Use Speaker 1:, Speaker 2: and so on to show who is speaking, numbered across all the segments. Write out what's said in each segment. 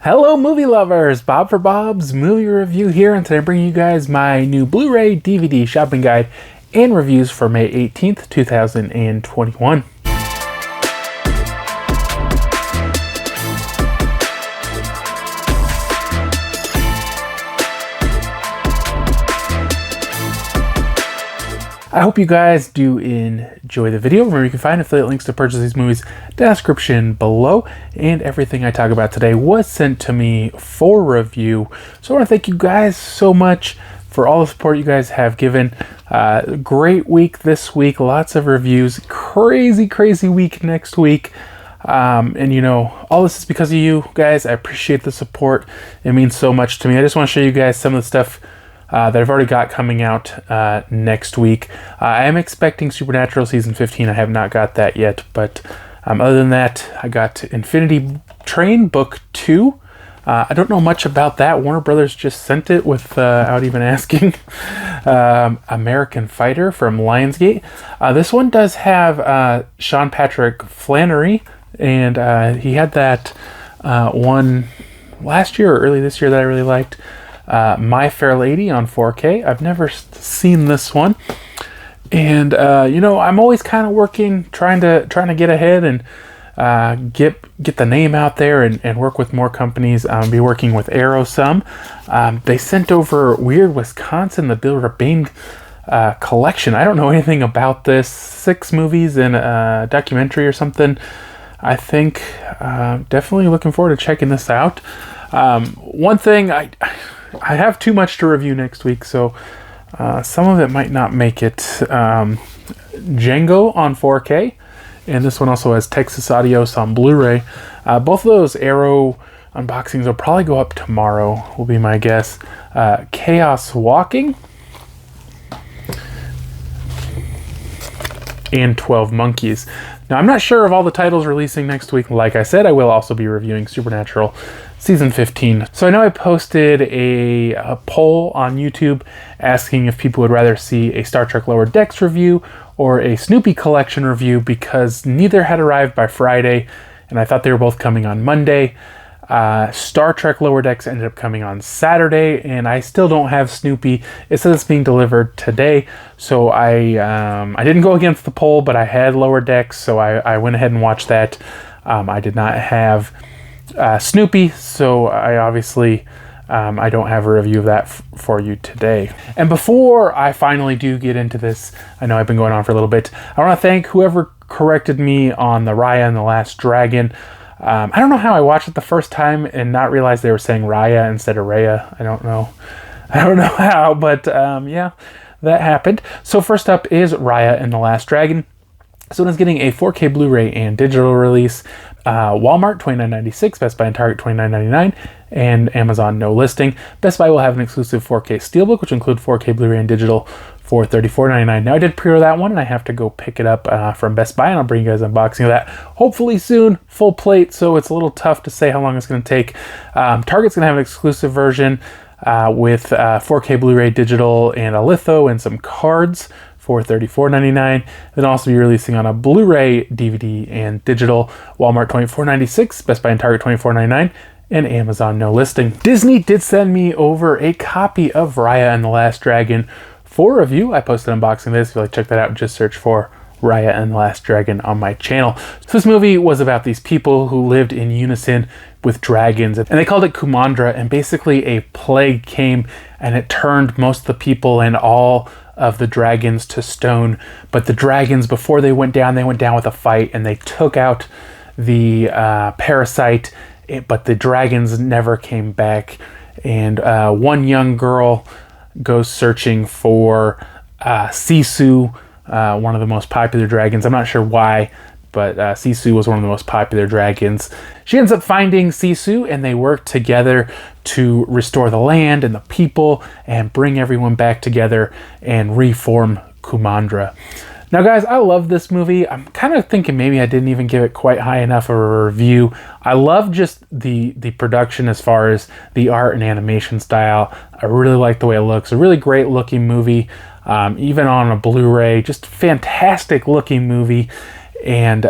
Speaker 1: Hello movie lovers, Bob for Bob's Movie Review here, and today I'm bringing you guys my new Blu-ray DVD shopping guide and reviews for May 18th, 2021. I hope you guys do enjoy the video. Remember, you can find affiliate links to purchase these movies in the description below, and everything I talk about today was sent to me for review. So I want to thank you guys so much for all the support you guys have given. Great week this week, lots of reviews, crazy week next week. And you know, all this is because of you guys. I appreciate the support. It means so much to me. I just want to show you guys some of the stuff that I've already got coming out next week. I am expecting Supernatural Season 15. I have not got that yet, but other than that, I got Infinity Train Book 2. I don't know much about that. Warner Brothers just sent it without even asking. American Fighter from Lionsgate. This one does have Sean Patrick Flanery, and he had that one last year or early this year that I really liked. My Fair Lady on 4K. I've never seen this one, and you know, I'm always kind of working, trying to get ahead and get the name out there and work with more companies. Be working with Arrow some. They sent over Weird Wisconsin, the Bill Rabane collection. I don't know anything about this. 6 movies and a documentary or something. I think definitely looking forward to checking this out. One thing, I have too much to review next week, so some of it might not make it. Django on 4K, and this one also has Texas Adios on Blu-ray. Both of those Arrow unboxings will probably go up tomorrow, will be my guess. Chaos Walking and 12 Monkeys. Now, I'm not sure of all the titles releasing next week. Like I said, I will also be reviewing Supernatural Season 15. So I know I posted a poll on YouTube asking if people would rather see a Star Trek Lower Decks review or a Snoopy Collection review, because neither had arrived by Friday, and I thought they were both coming on Monday. Star Trek Lower Decks ended up coming on Saturday, and I still don't have Snoopy. It says it's being delivered today, so I didn't go against the poll, but I had Lower Decks, so I went ahead and watched that. I did not have Snoopy, so I obviously I don't have a review of that for you today. And before I finally do get into this, I know I've been going on for a little bit, I want to thank whoever corrected me on the Raya and the Last Dragon. I don't know how I watched it the first time and not realize they were saying Raya instead of Raya. I don't know how, but yeah, that happened. So first up is Raya and the Last Dragon. This one is getting a 4K Blu-ray and digital release. Walmart $29.96, Best Buy and Target $29.99, and Amazon no listing. Best Buy will have an exclusive 4K Steelbook, which will include 4K Blu-ray and digital, for $34.99. Now, I did pre-order that one, and I have to go pick it up from Best Buy, and I'll bring you guys an unboxing of that hopefully soon. Full plate, so it's a little tough to say how long it's going to take. Target's going to have an exclusive version with 4K Blu-ray digital and a litho and some cards for $34.99. Then also be releasing on a Blu-ray, DVD, and digital. Walmart $24.96, Best Buy and Target $24.99, and Amazon no listing. Disney did send me over a copy of Raya and the Last Dragon for review. I posted an unboxing of this. If you like to check that out, just search for Raya and the Last Dragon on my channel. So this movie was about these people who lived in unison with dragons, and they called it Kumandra, and basically a plague came and it turned most of the people and all of the dragons to stone. But the dragons, before they went down with a fight, and they took out the parasite, but the dragons never came back. And one young girl goes searching for Sisu, one of the most popular dragons. I'm not sure why, but Sisu was one of the most popular dragons. She ends up finding Sisu, and they work together to restore the land and the people and bring everyone back together and reform Kumandra. Now, guys, I love this movie. I'm kind of thinking maybe I didn't even give it quite high enough of a review. I love just the production as far as the art and animation style. I really like the way it looks. A really great looking movie, even on a Blu-ray. Just fantastic looking movie. And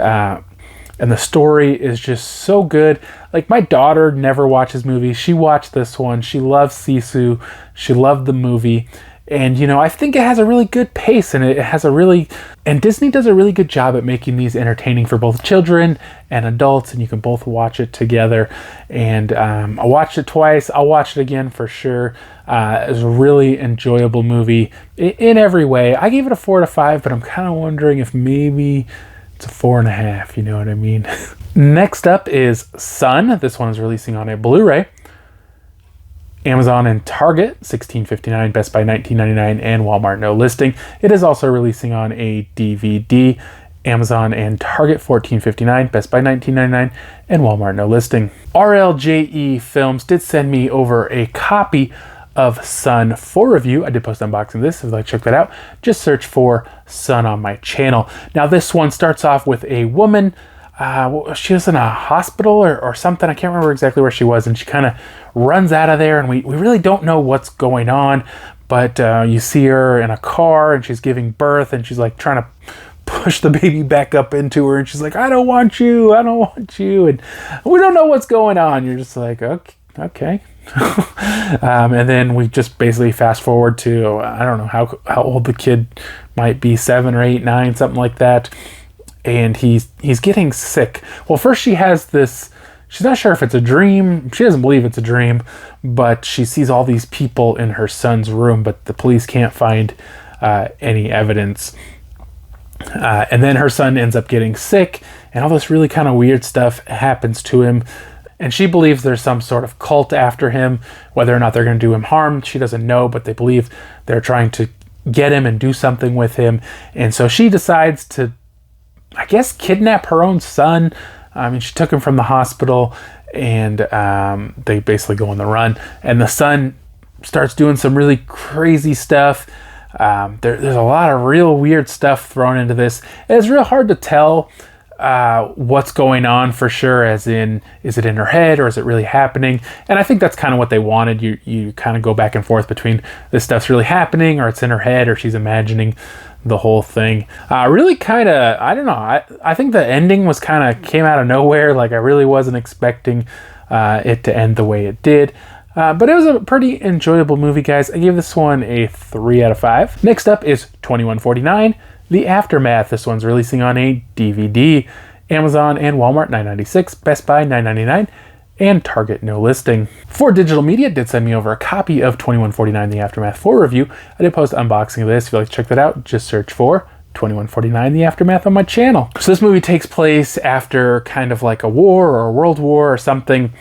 Speaker 1: and the story is just so good. Like, my daughter never watches movies. She watched this one. She loves Sisu. She loved the movie. And, you know, I think it has a really good pace, and and Disney does a really good job at making these entertaining for both children and adults, and you can both watch it together. And I watched it twice. I'll watch it again for sure. It was a really enjoyable movie in every way. I gave it a 4 out of 5, but I'm kind of wondering if maybe it's a 4.5, you know what I mean? Next up is Sun. This one is releasing on a Blu-ray. Amazon and Target, $16.59, Best Buy $19.99, and Walmart no listing. It is also releasing on a DVD. Amazon and Target, $14.59, Best Buy $19.99, and Walmart no listing. RLJE Films did send me over a copy of Sun for review. I did post unboxing this, if you'd like to check that out. Just search for Sun on my channel. Now, this one starts off with a woman. She was in a hospital or something. I can't remember exactly where she was, and she kind of runs out of there, and we really don't know what's going on, but you see her in a car, and she's giving birth, and she's like trying to push the baby back up into her, and she's like, I don't want you, and we don't know what's going on. You're just like, okay. And then we just basically fast forward to, I don't know how old the kid might be, 7 or 8, 9, something like that. And he's getting sick. Well, first she has this, she's not sure if it's a dream. She doesn't believe it's a dream, but she sees all these people in her son's room, but the police can't find any evidence. And then her son ends up getting sick, and all this really kind of weird stuff happens to him. And she believes there's some sort of cult after him. Whether or not they're going to do him harm, she doesn't know, but they believe they're trying to get him and do something with him. And so she decides to, I guess, kidnap her own son. I mean, she took him from the hospital, and they basically go on the run. And the son starts doing some really crazy stuff. There's a lot of real weird stuff thrown into this. And it's real hard to tell what's going on for sure, as in, is it in her head or is it really happening? And I think that's kind of what they wanted. You kind of go back and forth between this stuff's really happening, or it's in her head, or she's imagining the whole thing. Really kind of, I don't know, I think the ending was kind of came out of nowhere. Like, I really wasn't expecting it to end the way it did. But it was a pretty enjoyable movie, guys. I gave this one a 3 out of 5. Next up is 2149, The Aftermath. This one's releasing on a DVD. Amazon and Walmart $9.96, Best Buy $9.99, and Target no listing. For Digital Media did send me over a copy of 2149 The Aftermath for review. I did post an unboxing of this. If you'd like to check that out, just search for 2149 The Aftermath on my channel. So this movie takes place after kind of like a war or a world war or something,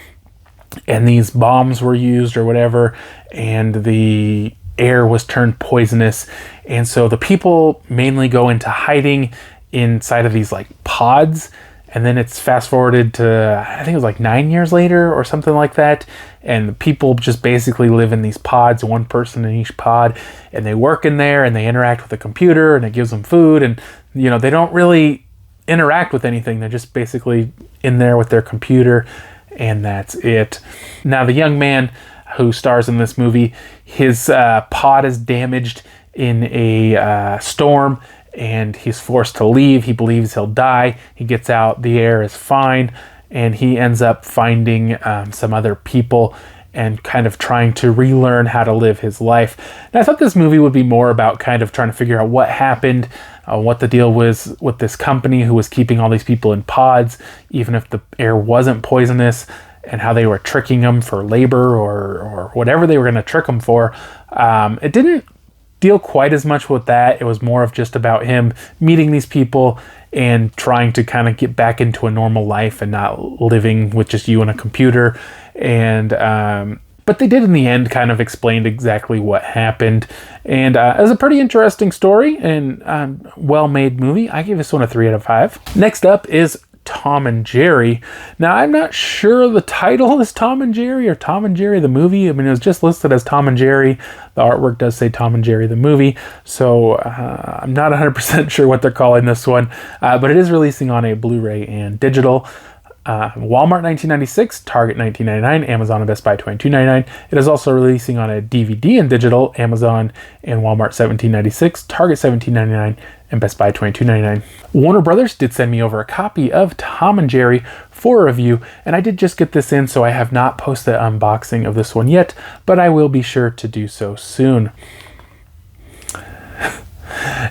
Speaker 1: and these bombs were used or whatever, and the air was turned poisonous, and so the people mainly go into hiding inside of these like pods. And then it's fast forwarded to, I think it was like 9 years later or something like that. And the people just basically live in these pods, one person in each pod, and they work in there and they interact with the computer, and it gives them food. And, you know, they don't really interact with anything. They're just basically in there with their computer, and that's it. Now, the young man who stars in this movie, his pod is damaged in a storm, and he's forced to leave. He believes he'll die. He gets out, the air is fine, and he ends up finding some other people and kind of trying to relearn how to live his life. And I thought this movie would be more about kind of trying to figure out what happened, what the deal was with this company who was keeping all these people in pods, even if the air wasn't poisonous, and how they were tricking them for labor or whatever they were going to trick them for. It didn't deal quite as much with that. It was more of just about him meeting these people and trying to kind of get back into a normal life and not living with just you and a computer. And but they did in the end kind of explained exactly what happened. And it was a pretty interesting story and well-made movie. I gave this one a 3 out of 5. Next up is Tom and Jerry. Now, I'm not sure the title is Tom and Jerry or Tom and Jerry the movie. I mean, it was just listed as Tom and Jerry. The artwork does say Tom and Jerry the movie, so I'm not 100% sure what they're calling this one, but it is releasing on a Blu-ray and digital. Walmart $19.96, Target $19.99, Amazon and Best Buy $22.99. It is also releasing on a DVD and digital, Amazon and Walmart $17.96, Target $17.99, and Best Buy $22.99. Warner Brothers did send me over a copy of Tom and Jerry for review, and I did just get this in, so I have not posted an unboxing of this one yet, but I will be sure to do so soon.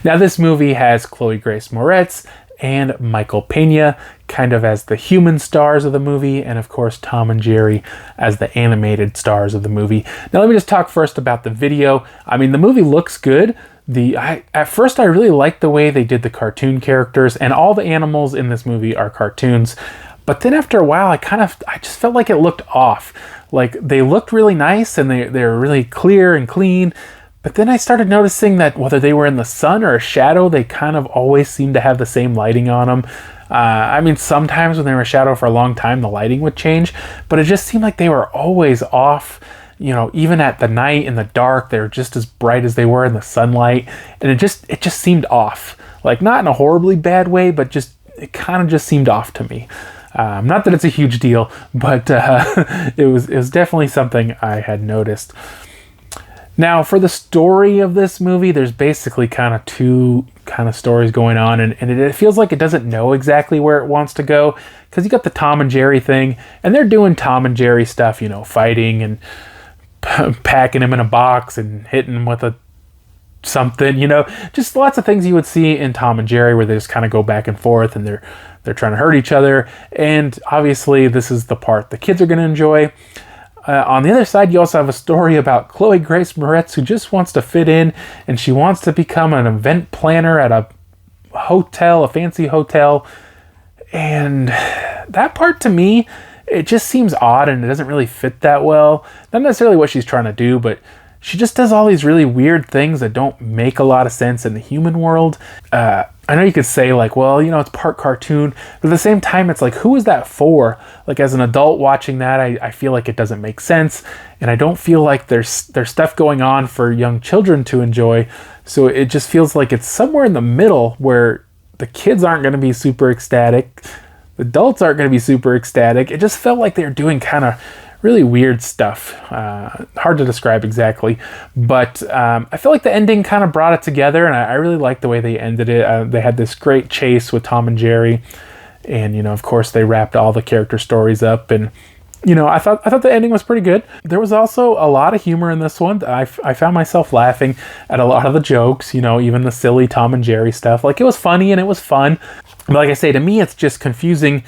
Speaker 1: Now, this movie has Chloe Grace Moretz and Michael Pena kind of as the human stars of the movie, and of course Tom and Jerry as the animated stars of the movie. Now let me just talk first about the video. I mean, the movie looks good. At first I really liked the way they did the cartoon characters, and all the animals in this movie are cartoons. But then after a while, I just felt like it looked off. Like, they looked really nice and they're really clear and clean. But then I started noticing that whether they were in the sun or a shadow, they kind of always seemed to have the same lighting on them. I mean, sometimes when they were a shadow for a long time, the lighting would change, but it just seemed like they were always off. You know, even at the night in the dark, they were just as bright as they were in the sunlight, and it just seemed off. Like, not in a horribly bad way, but it kind of just seemed off to me. Not that it's a huge deal, but it was definitely something I had noticed. Now, for the story of this movie, there's basically kind of two kind of stories going on, and it feels like it doesn't know exactly where it wants to go, because you got the Tom and Jerry thing, and they're doing Tom and Jerry stuff, you know, fighting and packing him in a box and hitting him with something, you know, just lots of things you would see in Tom and Jerry where they just kind of go back and forth and they're trying to hurt each other. And obviously this is the part the kids are going to enjoy. On the other side, you also have a story about Chloe Grace Moretz, who just wants to fit in, and she wants to become an event planner at a hotel, a fancy hotel. And that part, to me, it just seems odd, and it doesn't really fit that well. Not necessarily what she's trying to do, but she just does all these really weird things that don't make a lot of sense in the human world. I know you could say, like, well, you know, it's part cartoon, but at the same time, it's like, who is that for? Like, as an adult watching that, I feel like it doesn't make sense, and I don't feel like there's stuff going on for young children to enjoy. So it just feels like it's somewhere in the middle where the kids aren't going to be super ecstatic, the adults aren't going to be super ecstatic. It just felt like they were doing kind of really weird stuff. Hard to describe exactly, but I feel like the ending kind of brought it together, and I really liked the way they ended it. They had this great chase with Tom and Jerry, and, you know, of course, they wrapped all the character stories up, and, you know, I thought the ending was pretty good. There was also a lot of humor in this one. I found myself laughing at a lot of the jokes, you know, even the silly Tom and Jerry stuff. Like, it was funny and it was fun. But like I say, to me, it's just confusing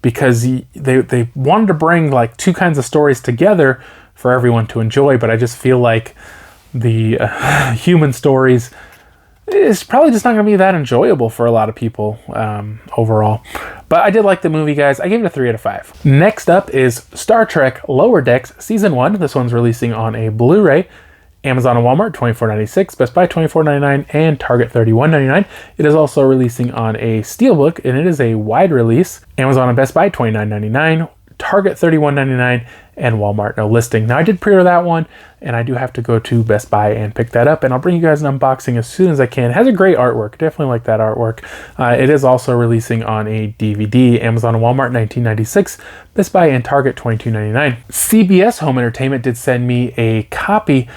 Speaker 1: because they wanted to bring like two kinds of stories together for everyone to enjoy, but I just feel like the human stories is probably just not going to be that enjoyable for a lot of people overall. But I did like the movie, guys. I gave it a 3 out of 5. Next up is Star Trek Lower Decks Season 1. This one's releasing on a Blu-ray. Amazon and Walmart $24.96, Best Buy $24.99, and Target $31.99. It is also releasing on a Steelbook, and it is a wide release. Amazon and Best Buy $29.99, Target $31.99, and Walmart no listing. Now, I did pre-order that one, and I do have to go to Best Buy and pick that up, and I'll bring you guys an unboxing as soon as I can. It has a great artwork. Definitely like that artwork. It is also releasing on a DVD. Amazon and Walmart $19.96, Best Buy and Target $22.99. CBS Home Entertainment did send me a copy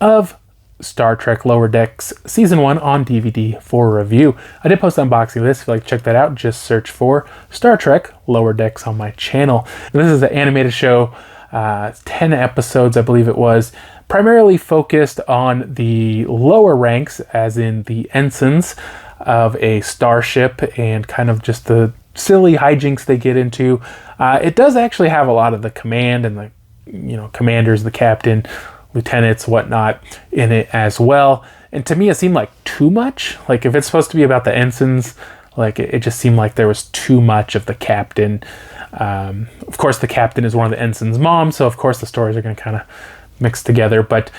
Speaker 1: of Star Trek Lower Decks Season 1 on DVD for review. I did post an unboxing of this. If you'd like to check that out, just search for Star Trek Lower Decks on my channel. This is an animated show, 10 episodes, I believe it was, primarily focused on the lower ranks, as in the ensigns of a starship, and kind of just the silly hijinks they get into. It does actually have a lot of the command and the, you know, commanders, the captain, lieutenants, whatnot in it as well. And to me, it seemed like too much. Like, if it's supposed to be about the ensigns, like, it just seemed like there was too much of the captain. Of course, the captain is one of the ensign's moms, so of course the stories are going to kind of mix together. But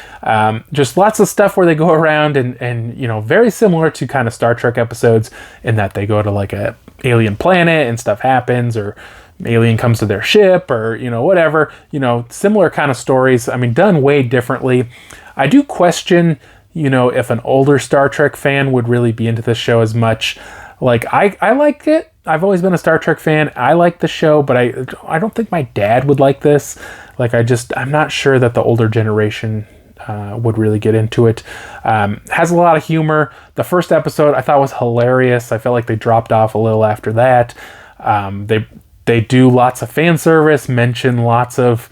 Speaker 1: just lots of stuff where they go around and you know, very similar to kind of Star Trek episodes in that they go to like a alien planet and stuff happens, or alien comes to their ship, or, you know, whatever, you know, similar kind of stories. I mean, done way differently. I do question, you know, if an older Star Trek fan would really be into this show as much. Like, I liked it. I've always been a Star Trek fan. I like the show, but I don't think my dad would like this. Like, I'm not sure that the older generation would really get into it. Has a lot of humor. The first episode I thought was hilarious. I felt like they dropped off a little after that. They do lots of fan service, mention lots of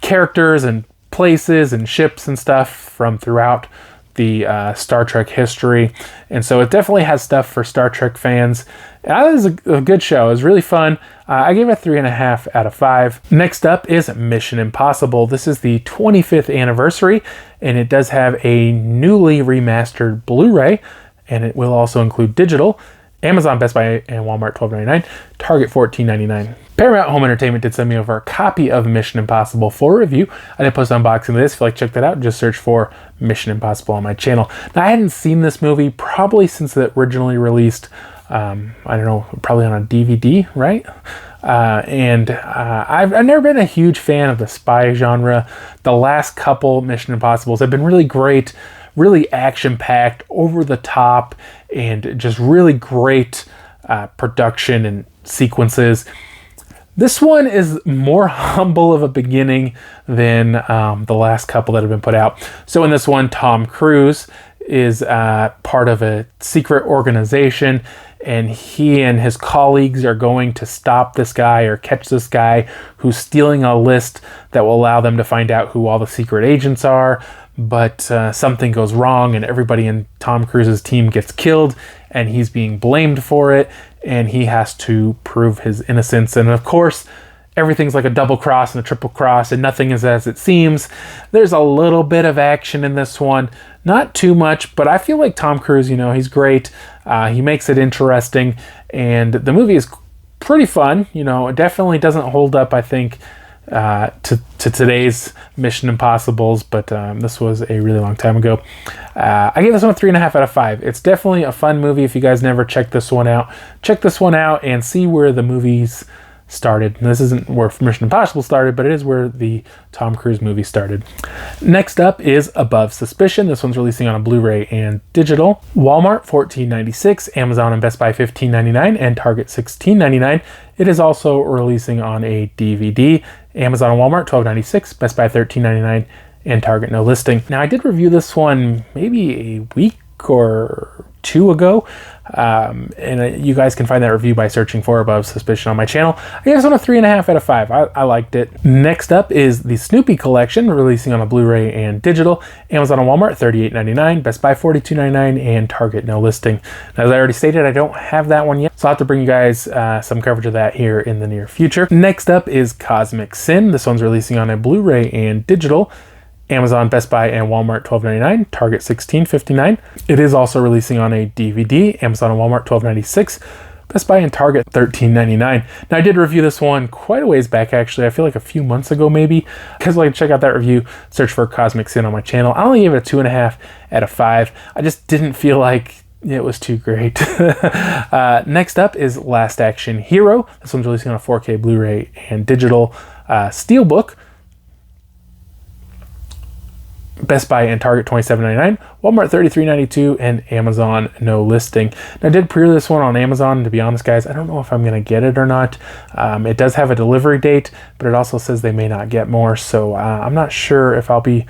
Speaker 1: characters and places and ships and stuff from throughout the Star Trek history. And so it definitely has stuff for Star Trek fans. And I thought it was a good show. It was really fun. I gave it 3.5 out of 5. Next up is Mission Impossible. This is the 25th anniversary, and it does have a newly remastered Blu-ray, and it will also include digital. Amazon, Best Buy, and Walmart $12.99. Target $14.99. Paramount Home Entertainment did send me over a copy of Mission Impossible for review. I did post an unboxing of this. If you'd like to check that out, just search for Mission Impossible on my channel. Now, I hadn't seen this movie probably since it originally released. I don't know, probably on a DVD, right? I've never been a huge fan of the spy genre. The last couple Mission Impossibles have been really great, really action-packed, over the top, and just really great production and sequences. This one is more humble of a beginning than the last couple that have been put out. So in this one, Tom Cruise is part of a secret organization, and he and his colleagues are going to stop this guy or catch this guy who's stealing a list that will allow them to find out who all the secret agents are. But something goes wrong, and everybody in Tom Cruise's team gets killed, and he's being blamed for it, and he has to prove his innocence. And of course, everything's like a double cross and a triple cross, and nothing is as it seems. There's a little bit of action in this one, not too much, but I feel like Tom Cruise, he's great. He makes it interesting, and the movie is pretty fun. It definitely doesn't hold up, I think, to today's Mission Impossibles, but this was a really long time ago. I gave this one a 3.5 out of 5. It's definitely a fun movie. If you guys never checked this one out, check this one out and see where the movies started. And this isn't where Mission Impossible started, but it is where the Tom Cruise movie started. Next up is Above Suspicion. This one's releasing on a Blu-ray and digital. Walmart $14.96, Amazon and Best Buy $15.99, and Target $16.99. It is also releasing on a DVD. Amazon and Walmart $12.96, Best Buy $13.99, and Target no listing. Now, I did review this one maybe a week or two ago, and you guys can find that review by searching for Above Suspicion on my channel. I gave this one a 3.5 out of 5. I liked it. Next up is the Snoopy Collection, releasing on a Blu-ray and digital. Amazon and Walmart $38.99, Best Buy $42.99, and Target no listing. Now, as I already stated, I don't have that one yet, so I'll have to bring you guys some coverage of that here in the near future. Next up is Cosmic Sin. This one's releasing on a Blu-ray and digital. Amazon, Best Buy, and Walmart $12.99, Target $16.59. It is also releasing on a DVD. Amazon and Walmart $12.96, Best Buy and Target $13.99. Now, I did review this one quite a ways back, actually. I feel like a few months ago, maybe. Because like, check out that review, search for Cosmic Sin on my channel. I only gave it a 2.5 out of 5. I just didn't feel like it was too great. Next up is Last Action Hero. This one's releasing on a 4K Blu-ray and digital Steelbook. Best Buy and Target $27.99, Walmart $33.92, and Amazon no listing. Now, I did pre-order this one on Amazon, and to be honest, guys, I don't know if I'm going to get it or not. It does have a delivery date, but it also says they may not get more, so I'm not sure if I'll be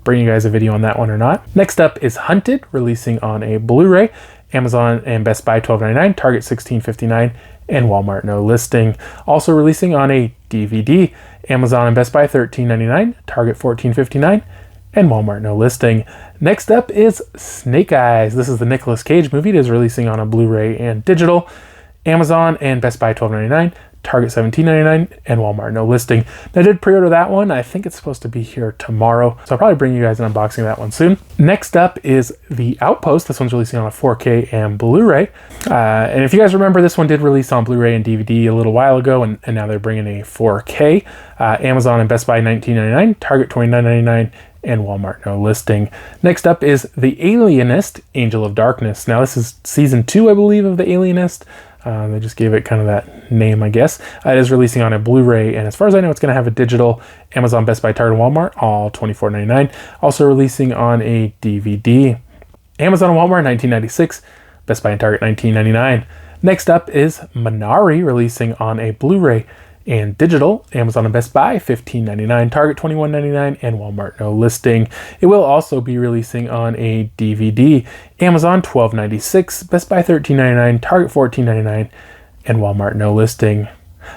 Speaker 1: bringing you guys a video on that one or not. Next up is Hunted, releasing on a Blu-ray. Amazon and Best Buy $12.99, Target $16.59, and Walmart no listing. Also releasing on a DVD. Amazon and Best Buy $13.99, Target $14.59, and Walmart no listing. Next up is Snake Eyes. This is the Nicolas Cage movie. It is releasing on a Blu-ray and digital. Amazon and Best Buy $12.99, Target $17.99, and Walmart no listing. Now, I did pre-order that one. I think it's supposed to be here tomorrow, so I'll probably bring you guys an unboxing of that one soon. Next up is The Outpost. This one's releasing on a 4K and Blu-ray. And if you guys remember, this one did release on Blu-ray and DVD a little while ago, and now they're bringing a 4K. Amazon and Best Buy $19.99, Target $29.99, and Walmart no listing. Next up is The Alienist, Angel of Darkness. Now, this is season 2, I believe, of The Alienist. They just gave it kind of that name, I guess. It is releasing on a Blu-ray, and as far as I know, it's going to have a digital. Amazon, Best Buy, Target, and Walmart, all $24.99. Also releasing on a DVD. Amazon and Walmart, $19.96. Best Buy and Target, $19.99. Next up is Minari, releasing on a Blu-ray and digital. Amazon and Best Buy, $15.99, Target $21.99, and Walmart no listing. It will also be releasing on a DVD. Amazon $12.96, Best Buy $13.99, Target $14.99, and Walmart no listing.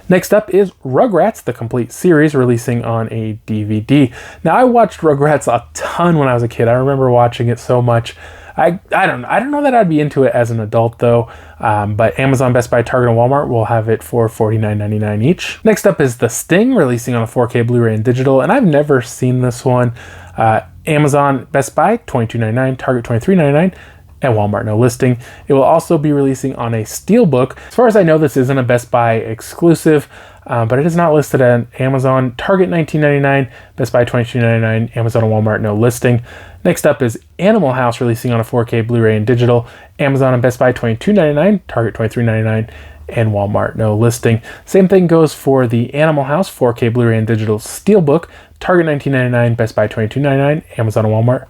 Speaker 1: Next up is Rugrats, the complete series, releasing on a DVD. Now, I watched Rugrats a ton when I was a kid. I remember watching it so much. I don't know that I'd be into it as an adult though, but Amazon, Best Buy, Target, and Walmart will have it for $49.99 each. Next up is The Sting, releasing on a 4K Blu-ray and digital, and I've never seen this one. Amazon, Best Buy, $22.99, Target $23.99, and Walmart no listing. It will also be releasing on a Steelbook. As far as I know, this isn't a Best Buy exclusive, but it is not listed on Amazon. Target $19.99, Best Buy $22.99, Amazon and Walmart no listing. Next up is Animal House, releasing on a 4K Blu-ray and digital. Amazon and Best Buy $22.99, Target $23.99, and Walmart no listing. Same thing goes for the Animal House 4K Blu-ray and digital Steelbook. Target $19.99, Best Buy $22.99, Amazon and Walmart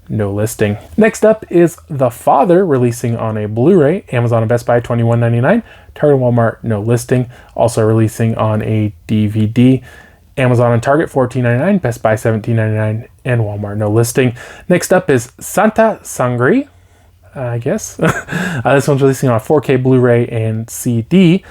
Speaker 1: no listing. Next up is The Father, releasing on a Blu-ray. Amazon and Best Buy $21.99, Target and Walmart no listing. Also releasing on a DVD. Amazon and Target $14.99, Best Buy $17.99, and Walmart no listing. Next up is Sangre, I guess. This one's releasing on a 4K Blu-ray and CD.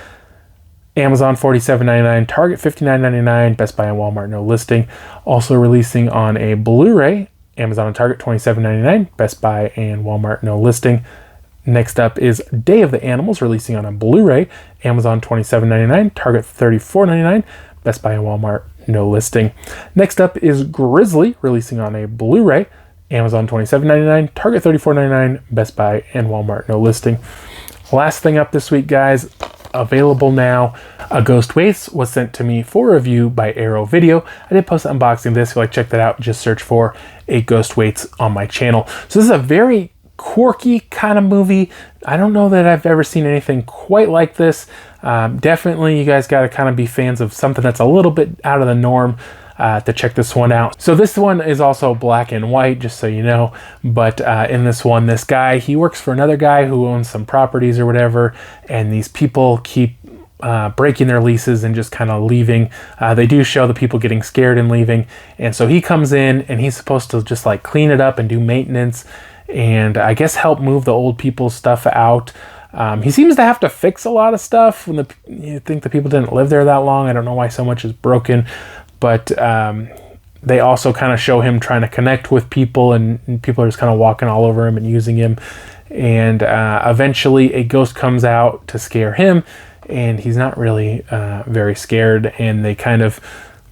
Speaker 1: Amazon $47.99, Target $59.99, Best Buy and Walmart no listing. Also releasing on a Blu-ray. Amazon and Target $27.99, Best Buy and Walmart no listing. Next up is Day of the Animals, releasing on a Blu-ray. Amazon $27.99, Target $34.99, Best Buy and Walmart no listing. Next up is Grizzly, releasing on a Blu-ray. Amazon $27.99, Target $34.99, Best Buy and Walmart no listing. Last thing up this week, guys, available now. A Ghost Waits was sent to me for review by Arrow Video. I did post an unboxing of this. If you like, check that out. Just search for A Ghost Waits on my channel. So this is a very quirky kind of movie. I don't know that I've ever seen anything quite like this. Definitely, you guys got to kind of be fans of something that's a little bit out of the norm to check this one out. So this one is also black and white, just so you know. But in this one, this guy, he works for another guy who owns some properties or whatever, and these people keep breaking their leases and just kind of leaving. They do show the people getting scared and leaving, and so he comes in and he's supposed to just like clean it up and do maintenance and I guess help move the old people's stuff out. He seems to have to fix a lot of stuff when you think the people didn't live there that long. I don't know why so much is broken, but they also kind of show him trying to connect with people, and people are just kind of walking all over him and using him. And eventually a ghost comes out to scare him, and he's not really very scared, and they kind of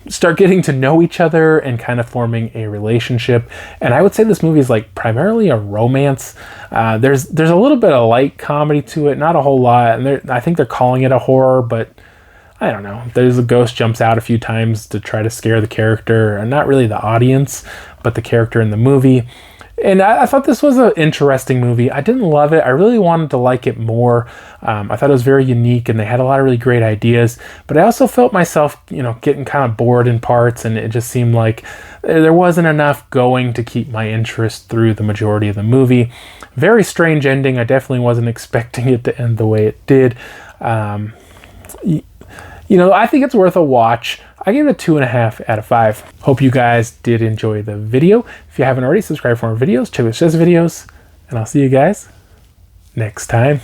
Speaker 1: start getting to know each other and kind of forming a relationship. And I would say this movie is like primarily a romance. There's a little bit of light comedy to it, not a whole lot. And I think they're calling it a horror, but I don't know. There's a ghost jumps out a few times to try to scare the character, and not really the audience, but the character in the movie. And I thought this was an interesting movie. I didn't love it. I really wanted to like it more. I thought it was very unique, and they had a lot of really great ideas. But I also felt myself, getting kind of bored in parts, and it just seemed like there wasn't enough going to keep my interest through the majority of the movie. Very strange ending. I definitely wasn't expecting it to end the way it did. I think it's worth a watch. I gave it a 2.5 out of 5. Hope you guys did enjoy the video. If you haven't already, subscribe for more videos. Check out those videos, and I'll see you guys next time.